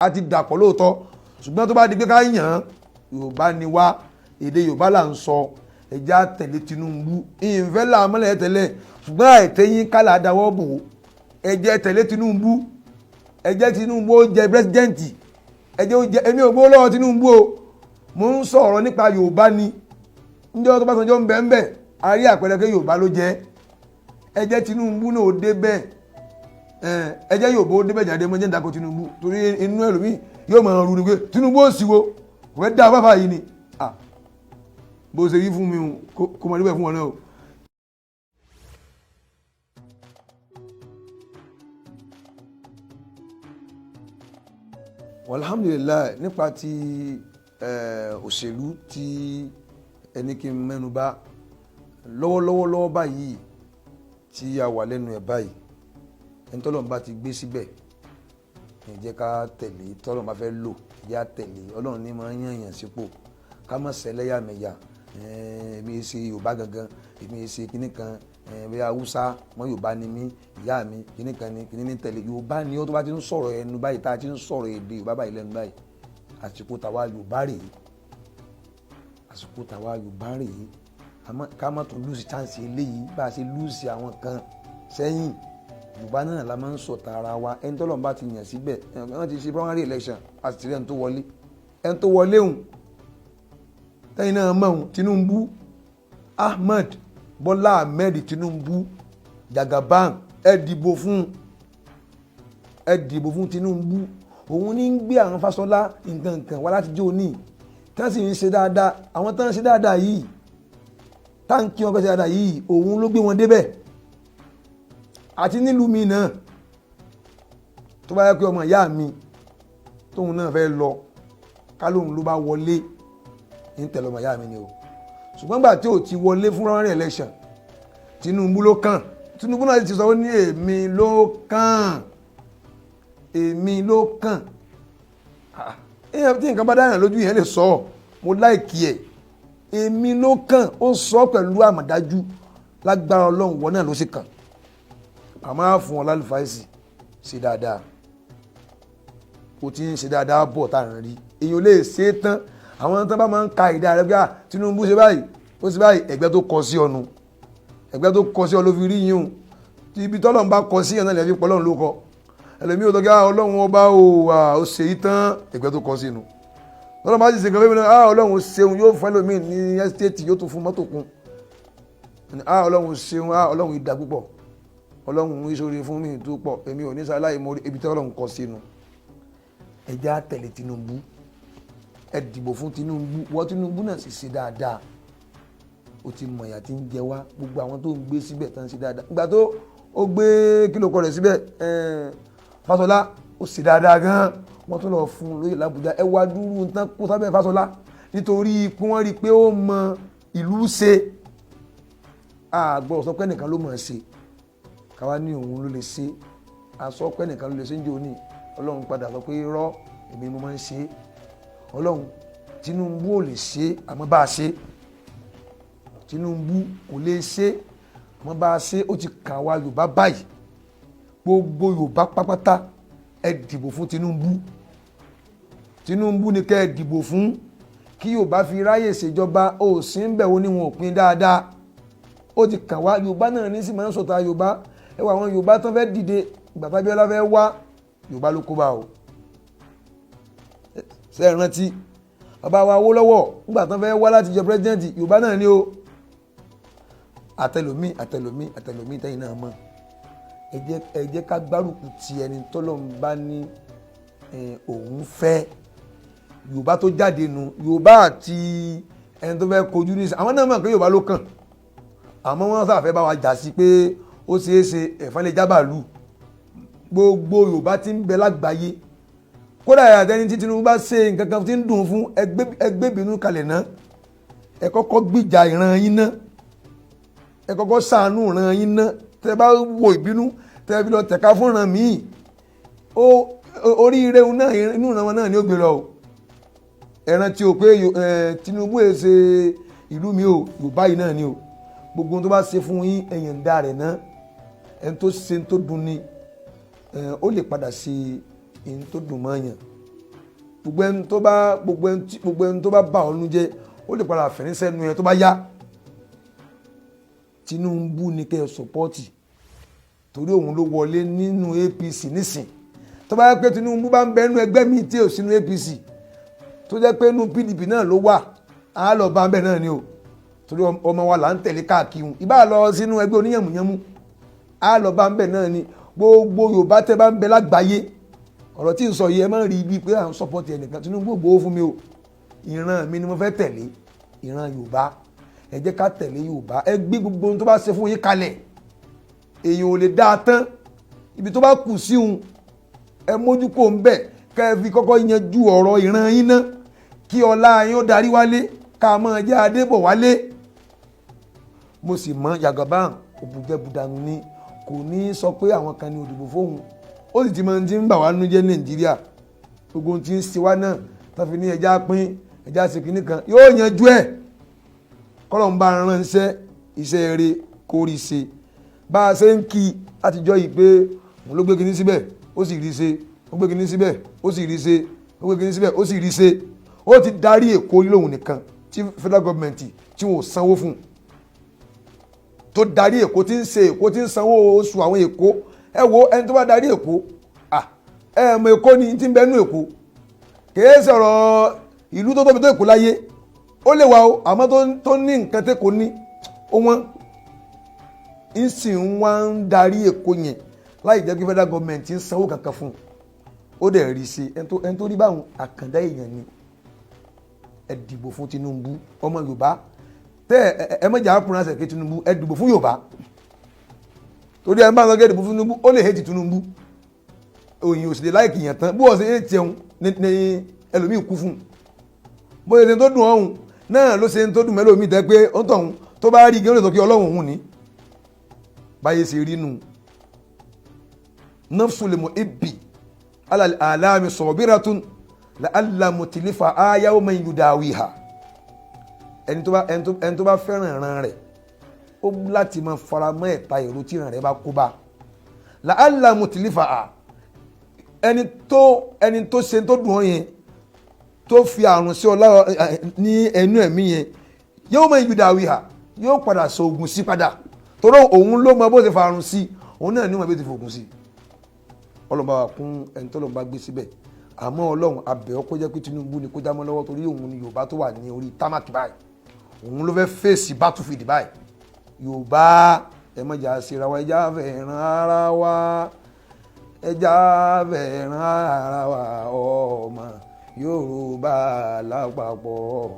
a ti dàpọ̀ lóòótọ́ ṣùgbọ́n tó bá di pé ká yàn án Yorùbá ni wá èdè Yorùbá là ń sọ ẹja tẹ̀lé Tinubu ìfẹ́ làmọ́lẹ̀ tẹ́lẹ̀ ṣùgbọ́n àìtẹ́yìn kálá dáwọ́ bò ẹjẹ́ tẹ̀lé Tinubu ẹjẹ́ Tinubu ó jẹ pírẹsidẹ́ǹtì ẹjẹ́ ó jẹ èmi ò gbọ́ lọ́wọ́ Tinubu o mo ń sọ̀rọ̀ nípa Yorùbá ni níjọ́ tó bá sanjọ́ ń bẹ̀ ń bẹ̀ a rí àpẹẹrẹ pé Yorùbá ló jẹ́ ẹjẹ́ Tinubu náà ó dé bẹ́ẹ̀ ẹjẹ́ Yorùbá ó dé bẹ́ẹ̀ jáde mọ́jẹ́ ń dako Tinubu torí inú ẹlòmíì yóò máa rú ni pé Tinubu ó sì wo kò fẹ́ dá fáfá yìí ni bó ṣe rí fún mi kó máa níbẹ̀ fún wọn náà o. Alhamdulillah nípa ti òṣèlú tí ẹni kí n mẹ́nu bà lọ́wọ́lọ́wọ́ báyìí tí a wà lẹ́nu ẹ̀ báyìí ẹni tọ́lọ́run bá ti gbé síbẹ̀ ẹ jẹ́ ká tẹ̀lé tọ́lọ́run bá fẹ́ lò ẹ jẹ́ ká tẹ̀lé Ọlọ́run ní máa ń yàn sípò ká má ṣẹlẹ́yàmẹ̀yà èmi ṣe Yorùbá gangan èmi ṣe kinní kan bí Haúsá mọ́ Yorùbá ni mí ìyá mi kinní kan ni kinní ní tẹ̀lé Yorùbá ni ó tó bá ti ń sọ̀rọ̀ ẹnu báyìí tá a ti ń sọ̀rọ̀ èdè Yorùbá báyìí lẹ́nu báyìí àsìkò tàwa Yorùbá rèé àsìkò tàwa Yorùbá rèé ká má tún lùsì chance eléyìí bá a ṣe lùsì àwọn kan sẹ́yìn Yorùbá náà la máa ń sọ tara wa ẹni tó lọ́n bá ti yàn síbẹ̀ wọ́n ti ṣe primary election a sì rí ẹni tó wọlé hùn tẹ́yìn náà mọ̀ hùn Tinubu Ahmed Bọ́lá Ahmed Tinubu Jagaban ẹ dìbò fún Tinubu òun ní ń gbé àwọn Fáṣọlá nǹkan wá láti jẹ́ òní tí wọ́n sì ń ṣe dáadáa àwọn tí wọ́n ń ṣe dáadáa yìí táǹkì wọn kọ́ ṣe dáadáa yìí òun ló gbé wọn débẹ̀ àti nílùú mi náà tó bá yẹ pé ọmọ ìyá mi tóun náà fẹ́ lọ kálóhun ló bá wọlé ní tẹ̀lé ọmọ ìyá mi ni o ṣùgbọ́n gbà tí ò ti wọlé fún primary election Tinubu ló kàn Tinubu náà ti sọ ó ní èmi ló kàn èèyàn tí nǹkan bá dáyàn lójú yẹn lè sọ mo láìkí ẹ̀ èmi ló kàn ó sọ pẹ̀lú àmọ̀dájú lágbára Ọlọ́run wọn náà ló sì kàn àmọ́ á fún wọn lálùfáìsì ṣe dáadáa ó ti ń ṣe dáadáa bọ̀ tá à ń rí èèyàn lè ṣe é tán àwọn tán bá máa ń ka ìdá rẹ̀ gbá Tinubu ṣe báyìí ó ṣe báyìí ẹgbẹ́ tó kọ sí ọnu ẹgbẹ́ tó kọ sí ọ ló fi rí yín o tí ibi tọ́lọ́run bá kọ sí ọ̀nà ìlẹ́fí pọ́lọ́run ló kọ ẹlòmíì ò tó kí Ọlọ́run ọba ó ṣe yí tán ẹgbẹ́ tó kọ sí inú tọ́lọ́run bá sì ṣe nǹkan fẹ́mi náà Ọlọ́run ṣeun yóò fún ẹlòmíì ní ẹ́sítéètì yóò tún fún mọ́tò kún Ọlọ́run ṣeun Ọlọ́run ìdá púpọ̀ Ọlọ́run ìṣòro fún mi tó pọ̀ èmi ò ní sáláì mo rí ibi tí Ọlọ́run kọ sínú ẹ jẹ́ á tẹ̀lé Tinubu ẹ dìbò fún Tinubu wọ́n Tinubu náà sì ṣe dáadáa ó ti mọ̀ ìyà tí ń jẹ wá gbogbo àwọn tó ń gbé síbẹ̀ tán ṣe dáadáa ìgbà tó ó gbé kílòkọ rẹ̀ síbẹ̀ Fáṣọlá ó ṣe dáadáa gan wọ́n tún lọ fún lóyè l'Àbújá ẹ wá dúró tán kó sábẹ́ Fáṣọlá nítorí pé wọ́n rí i pé ó mọ ìlú ṣe àgbọ̀ sọ pé nìkan ló mọ̀ ẹ́ ṣe káwá ní òun ló lè ṣe àsọ pé nìkan ló lè ṣe ń jò ní Ọlọ́run padà sọ pé rọ́ èmi mo máa ń ṣe Ọlọ́run Tinubu ò lè ṣe àmọ́ bá a ṣe Tinubu kò lè ṣe àmọ́ bá a ṣe ó ti kà wá Yorùbá báyìí gbogbo Yorùbá pápátá ẹ dìbò fún Tinubu ni kẹ́ ẹ dìbò fún kí Yorùbá fi ráyè ṣèjọba ó sì ń bẹ̀ wọ́n ní wọn ò pín dáadáa ó ti kà wá Yorùbá náà ní sì máa ń sọ̀tà Yorùbá ẹ wọ àwọn Yorùbá tán fẹ́ dìde ìgbà Abíọ́lá fẹ́ wá Yorùbá ló kó bá o ṣe é rántí bàbá wa Awólọ́wọ̀ nígbà tán fẹ́ wá láti jẹ pírẹsidẹ́ǹtì Yorùbá náà ni o àtẹlòmí tẹ́yìn náà mọ̀ ẹ jẹ́ ká gbárùkù ti ẹni tọ́lọ́run bá ní òun fẹ́ Yorùbá tó jáde nu Yorùbá àti ẹni tó fẹ́ kojú ní àwọn náà mọ̀ pé Yorùbá ló kàn àmọ́ wọ́n sáfẹ́ bá wa jà sí pé ó ṣeé ṣe ẹ̀fọn lè jábàlú gbogbo Yorùbá tí ń bẹ lágbàáyé kódà àtẹni tí Tinubu bá ṣe nǹkan kan tí ń dùn fún ẹgbẹ́ bínú kalẹ̀ náà ẹ kọ́kọ́ gbìjà ìran yín náà ẹ kọ́kọ́ ṣàánú ìran yín náà tẹ bá wo ìbínú tẹ bí lọ tẹ̀ka fún ìran míì oríire náà inú ìran wọn náà ni ó gbé lọ o ẹran tí o pé Tinubu ẹ ṣe ìlú mi o Yorùbá yìí náà ni o gbogbo ohun tó bá ṣe fún yín ẹ̀yàn dá rẹ̀ náà ẹni tó ṣe tó dùn ni ó lè padà ṣe ẹni tó dùn mọ́ yàn gbogbo ẹni tó bá bà ọ́nú jẹ́ ó lè padà fẹ̀rí sẹ́nu ẹ tó bá yá. Tinubu ní kẹ́ ẹ sọpọ́ọ̀tì torí òun ló wọlé nínú APC nísìn. Tó bá yẹ pé Tinubu bá ń bẹ nínú ẹgbẹ́ míì tí ò sínú APC tó jẹ́ pé inú PDP náà ló wà á lọ bá ń bẹ náà ni o torí ọmọ wa là ń tẹ̀lé káàkiri ìbá lọ sínú ẹgbẹ́ oníyàmùyàmù á lọ bá ń bẹ náà ni. Gbogbo Yorùbá tẹ́ bá ń bẹ lágbàáyé ọ̀rọ̀ tí ń sọ yìí ẹ máa ń rí ibi pé à ń sọpọ́ọ̀tì ẹnìkan. Tinubu gbowó fún mi o, ìran mi ni mo fẹ́ tẹ̀lé, ìran Yorùbá. Ẹ jẹ́ ká tẹ̀lé Yorùbá, ẹ gbé gbogbo ohun tó bá ṣe fún yín kalẹ̀. Èèyàn ò lè dá a tán, ibi tó bá kù sí òun ẹ mójú kó ń bẹ̀ ká ẹ fi kọ́kọ́ yanjú ọ̀rọ̀ ìran yín náà kí ọlá yín ó darí wálé ká máa jẹ́ adébọ̀ wálé. Mo sì mọ Jagaban òbújẹ́budanu ní kò ní sọ pé àwọn kan ní òdìbò fóun, ó sì ti máa ń bà wá nínú jẹ́ Nàìjíríà. Gbogbo ohun tí ń ṣe wá náà tó fi ní ẹja pín ẹja ṣe kínní kan yóò yanjú ẹ̀. Kọ́lọ̀ ń bá ránṣẹ́ iṣẹ́ eré kórìí ṣe bá a ṣe ń kí àtijọ́ yìí pé òun ló gbé kinní síbẹ̀ ó sì rí ṣe, ó gbé kinní síbẹ̀ ó sì rí ṣe, ó gbé kinní síbẹ̀ ó sì rí ṣe. Ó ti darí Èkó lóhùn nìkan tí federal government tí wọn ò sanwó fún, tó darí Èkó tí ń ṣe Èkó tí ń sanwó oṣù àwọn Èkó. Ẹ wo ẹni tó bá darí Èkó ẹ mọ Èkó ni tí ń bẹnu Èkó kìí sọ̀rọ̀ ìlú tó tóbi tó Èkó láyé. Ó lè wà o àmọ́ tó ní nǹkan tẹ́ kò ní ó wọ́n ń sì ń wá ń darí Èkó yẹn láì jẹ́ kí federal government ń sanwó kankan fún un. Ó dẹ̀ rí sí ẹni tó rí báwọn àkàndá èèyàn ni. Ẹ dìbò fún Tinubu ọmọ Yorùbá ẹ mọ̀jà ápùnrin àṣẹ kí Tinubu ẹ dìbò fún Yorùbá torí ẹ bá ń sọ kí ẹ dìbò fún Tinubu ó lè hẹ́ẹ̀tì Tinubu òyìn òsì lè láìkì yàn tán bó ọ̀sẹ̀ yẹn tiẹun ní ẹlòmíì kú fún bó ṣe tó dùn ọ̀hún náà ló ṣe tó dùn mẹ́lòmíì tẹ́ pé ó ń tọ̀hún tó bá rí igi ó lè sọ kí Ọlọ́run òun ní báyé ṣe rí nù. Nafsul mu'ibbi alal alami sabiratun la'alla mutilifa yawman yudawiha. Ẹni tó bá fẹ́ràn ìran rẹ̀ ó láti máa fara mọ́ ẹ̀ta èrò tí ìran rẹ̀ bá kó bá. La'alla mutilifa ẹni tó ṣe tó dùn ọ́ yẹn tó fi àrùn sí ọlá ní ẹnu ẹ̀mí yẹn yawman yudawiha yóò padà sọ ogun sí padà torí òun ló mọ bó ṣe fa àrùn sí òun náà ní wọn bí ó ti fògùn sí. Ọlọ́run bá wa kún ẹni tó lọ́n bá gbé síbẹ̀ àmọ́ Ọlọ́run abẹ́ ọ kó jẹ́ pé Tinubu ni kó jámọ́ lọ́wọ́ torí òun ni Yorùbá tó wà ní orí támàkì báyìí òun ló fẹ́ fèsì battlefield báyìí. Yorùbá ẹ mọ̀jà síra wa ẹja fẹ́ràn ara wa ẹja fẹ́ràn ara wa ọmọ Yorùbá lápapọ̀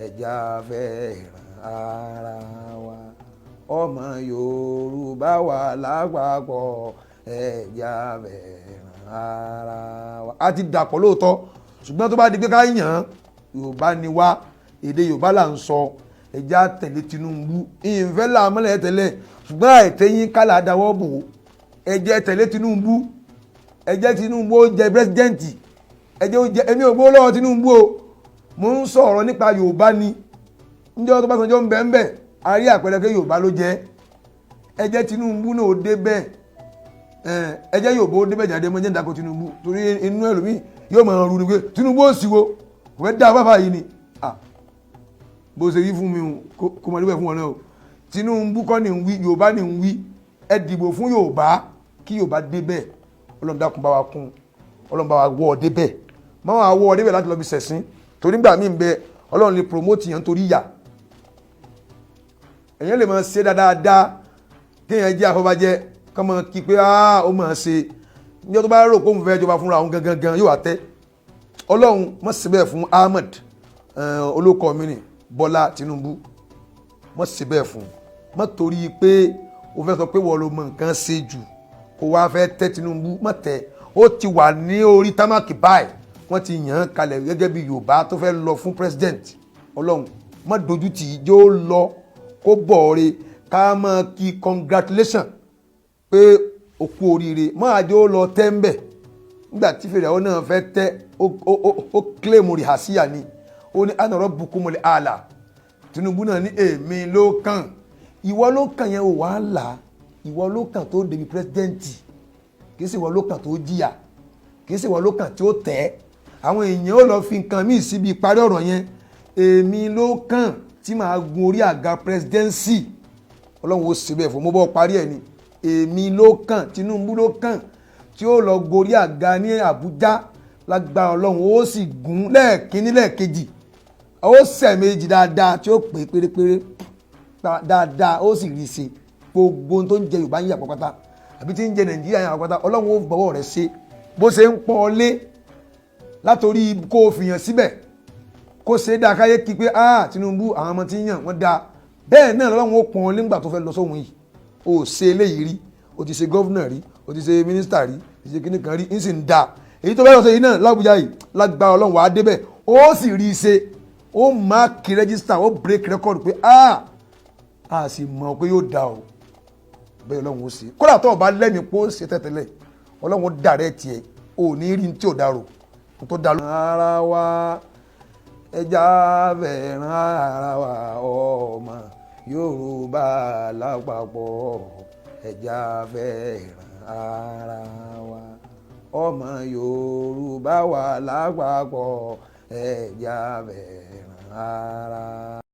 ẹja fẹ́ràn ara wa ọmọ Yorùbá wà lápapọ̀ ẹja fẹ́ràn ara wa. A ti dàpọ̀ lóòótọ́ ṣùgbọ́n tó bá di pé ká yàn Yorùbá ni wá èdè Yorùbá là ń sọ ẹja tẹ̀lé Tinubu ìfẹ́ làmọ́lẹ̀ tẹ́lẹ̀ ṣùgbọ́n àìtẹ́yìn kálá dáwọ́ bò ẹjẹ́ tẹ̀lé Tinubu ẹjẹ́ Tinubu ó jẹ pírẹsidẹ́ǹtì ẹjẹ́ ó jẹ èmi ò gbọ́ lọ́wọ́ Tinubu o mo ń sọ̀rọ̀ nípa Yorùbá ni níjọ́ tó bá sanjọ́ ń bẹ̀ ń bẹ̀ a rí àpẹẹrẹ pé Yorùbá ló jẹ́ ẹjẹ́ Tinubu náà ó dé bẹ́ẹ̀ ẹjẹ́ Yorùbá ó dé bẹ́ẹ̀ jáde mọ́ jẹ́ ìdákọ̀ Tinubu torí inú ẹlòmíì yóò máa rú ni pé Tinubu ó sì wo kò fẹ́ dá bàbá yìí ni bó ṣe yí fún mi kó mọ̀ níbẹ̀ fún wọn náà o Tinubu kọ́ ni ń wí Yorùbá ni ń wí ẹ dìbò fún Yorùbá kí Yorùbá dé bẹ́ẹ̀ Ọlọ́run dákun bá wa kún Ọlọ́run bá wa wọ́ ọ dé bẹ́ẹ̀ má wàá wọ́ ọ dé bẹ́ẹ̀ láti lọ bí sẹ̀sìn torí gbà mí ń bẹ Ọlọ́run lè promote yẹn torí yà èyàn lè máa ṣe dáadáa kéèyàn jẹ́ afọbajẹ́ kọ́ máa kí pé ó máa ṣe níjọ́ tó bá rò pé òun fẹ́ jọba fúnra òun gangan yóò wá tẹ́ Ọlọ́run má ṣe bẹ́ẹ̀ fún Ahmed olókọ́ mi ni Bọ́lá Tinubu má ṣe bẹ́ẹ̀ fún má torí pé o fẹ́ sọ pé wọ́n ló mọ nǹkan ṣe jù kó wá fẹ́ tẹ́ Tinubu má tẹ́ ó ti wà ní orí támàkì báyìí wọ́n ti yàn án kalẹ̀ gẹ́gẹ́ bí Yorùbá tó fẹ́ lọ fún president Ọlọ́run má dojú tì í jó lọ kó bọ̀ọ̀re ká máa kí congratulation pé o kú oríire máa jó lọ tẹ́ ń bẹ̀ nígbà tí fèrè àwọn náà fẹ́ tẹ́ ó claim rìhásíà ni ó ní ana rabbukumul aala Tinubu náà ní èmi ló kàn ìwọ ló kàn yẹn ò wá là ìwọ ló kàn tó débi pírẹsidẹ́ǹtì kìí sì ìwọ ló kàn tó jìyà kìí sì ìwọ ló kàn tí ó tẹ́ àwọn èèyàn ó lọ fi nǹkan míì síbi ìparí ọ̀rọ̀ yẹn èmi ló kàn tí màá gun orí àga presidency ọlọ́run ó ṣe bẹ́ẹ̀ fún mo bọ́ parí ẹ̀ ni èmi ló kàn Tinubu ló kàn tí ó lọ gorí àga ní Àbújá lágbára ọlọ́run ó sì gún lẹ́ẹ̀kínní lẹ́ẹ̀kejì ó sẹ̀méjì dáadáa tí ó pè pérépéré dáadáa ó sì rí i ṣe gbogbo tó ń jẹ Yorùbá ń yà pátá àbí tí ń jẹ Nàìjíríà yà pátá ọlọ́run ó gbọ́wọ́ rẹ̀ ṣe bó ṣe ń pọ́n ọ lé látòrí kó o fìyàn síbẹ̀ kó ṣe é dáa káyé kí pé Tinubu àwọn ọmọ tí ń yàn wọ́n dáa bẹ́ẹ̀ náà lọ́wọ́n ó pọ́n ọ lé ńgbà tó fẹ́ lọ sóhun yìí ó ṣe eléyìí rí ó ti ṣe gọ́vnà rí ó ti ṣe mínísítà rí ó ti ṣe kíní kan rí ń sì ń dáa èyí tó fẹ́ lọ sọ yìí náà l'Ábùjá yìí lágbára ọlọ́run wàá débẹ̀ ó sì rí i ṣe ó máàkì rẹ́gísítà ó break record pé a sì mọ̀ pé yóò dáa o bẹ́ẹ̀ ọlọ́run ó ṣe kódà tó o bá lẹ́mìí pé ó ṣe tẹ́tẹ́lẹ̀ ọlọ́run ó dàrẹ́ tiẹ̀ ò ní rí tí ò dárò tó dá lóhùn. ara wa ẹja fẹ́ràn ara wa ọmọ Yorùbá lápapọ̀ ẹja fẹ́ràn ara wa ọmọ Yorùbá wa lápapọ̀ ẹja fẹ́ràn ara.